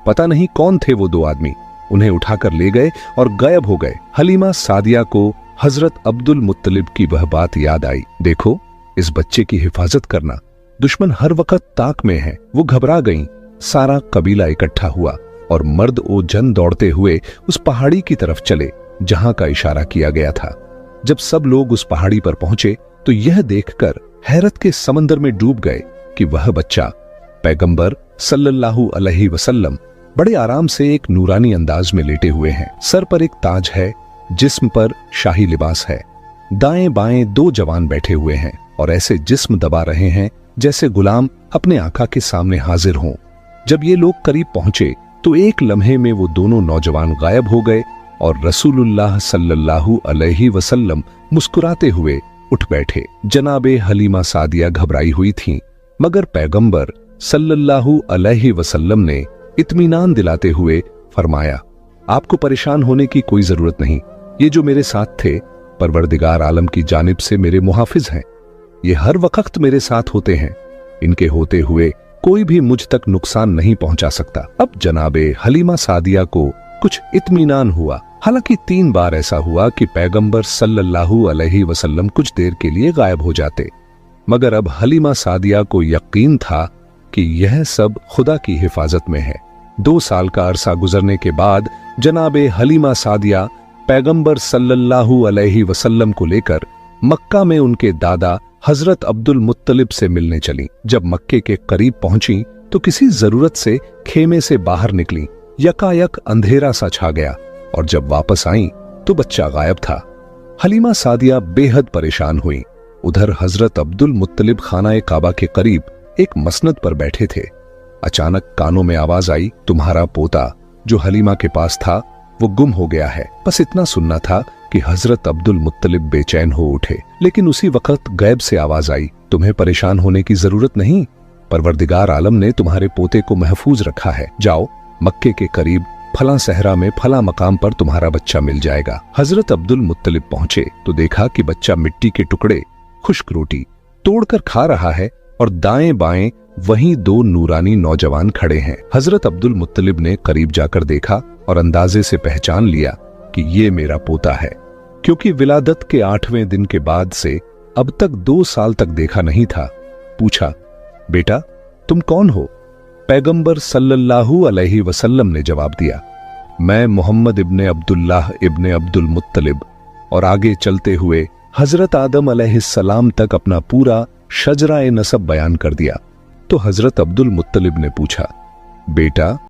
पता नहीं कौन थे वो दो आदमी। उन्हें उठाकर ले गए और गायब हो गए। हलीमा सादिया को हजरत अब्दुल मुत्तलिब की वह बात याद आई। देखो, इस बच्चे की हिफाजत करना, दुश्मन हर वक्त ताक में है। वो घबरा गईं। सारा कबीला इकट्ठा हुआ और मर्द ओ जन दौड़ते हुए उस पहाड़ी की तरफ चले जहां का इशारा किया गया था। जब सब लोग उस पहाड़ी पर पहुंचे तो यह देखकर हैरत के समंदर में डूब गए कि वह बच्चा पैगंबर सल्लल्लाहु अलैहि वसल्लम बड़े आराम से एक नूरानी अंदाज में लेटे हुए हैं। सर पर एक ताज है, जिस्म पर शाही लिबास है। दाएं बाएं दो जवान बैठे हुए हैं और ऐसे जिस्म दबा रहे हैं जैसे गुलाम अपने आका के सामने हाजिर हों। जब ये लोग करीब पहुंचे तो एक लम्हे में वो दोनों नौजवान गायब हो गए और रसूलुल्लाह सल्लल्लाहु अलैहि वसल्लम मुस्कुराते हुए उठ बैठे। जनाबे हलीमा सादिया घबराई हुई थीं, मगर पैगंबर सल्लल्लाहु अलैहि वसल्लम ने इत्मीनान दिलाते हुए फरमाया, आपको परेशान होने की कोई जरूरत नहीं। ये जो मेरे साथ थे परवरदिगार आलम की जानिब से मेरे मुहाफिज हैं। ये हर वक्त मेरे साथ होते हैं। इनके होते हुए कोई भी मुझ तक नुकसान नहीं पहुंचा सकता। अब जनाबे हलीमा सादिया को कुछ इत्मीनान हुआ। हालांकि 3 बार ऐसा हुआ कि पैगंबर सल्लल्लाहु अलैहि वसल्लम कुछ देर के लिए गायब हो जाते, मगर अब हलीमा सादिया को यकीन था कि यह सब खुदा की हिफाजत में है। 2 साल का अरसा गुजरने के बाद जनाबे हलीमा सादिया पैगंबर सल्लल्लाहु अलैहि वसल्लम को लेकर मक्का में उनके दादा हजरत अब्दुल मुत्तलिब से मिलने चली। जब मक्के के करीब पहुंची तो किसी जरूरत से खेमे से बाहर निकली। यकायक अंधेरा सा छा गया और जब वापस आई तो बच्चा गायब था। हलीमा सादिया बेहद परेशान हुई। उधर हजरत अब्दुल मुत्तलिब खाना काबा के करीब एक मसनद पर बैठे थे। अचानक कानों में आवाज आई, तुम्हारा पोता जो हलीमा के पास था वो गुम हो गया है। बस इतना सुनना था कि हजरत अब्दुल मुत्तलिब बेचैन हो उठे। लेकिन उसी वक्त गैब से आवाज आई, तुम्हें परेशान होने की जरूरत नहीं, परवरदिगार आलम ने तुम्हारे पोते को महफूज रखा है। जाओ, मक्के के करीब फला सहरा में फला मकाम पर तुम्हारा बच्चा मिल जाएगा। हजरत अब्दुल मुत्तलिब पहुंचे तो देखा कि बच्चा मिट्टी के टुकड़े खुश्क रोटी तोड़कर खा रहा है और दाएं बाएं वहीं 2 नूरानी नौजवान खड़े हैं। हजरत अब्दुल मुत्तलिब ने करीब जाकर देखा और अंदाजे से पहचान लिया कि ये मेरा पोता है, क्योंकि विलादत के 8वें दिन के बाद से अब तक 2 साल तक देखा नहीं था। पूछा, बेटा तुम कौन हो? पैगंबर सल्लल्लाहु अलैहि वसल्लम ने जवाब दिया, मैं मोहम्मद इब्ने अब्दुल्लाह इब्ने अब्दुल मुत्तलिब। और आगे चलते हुए हजरत आदम अलैहिस्सलाम तक अपना पूरा शजरा-ए नसब बयान कर दिया। तो हजरत अब्दुल मुत्तलिब ने पूछा, बेटा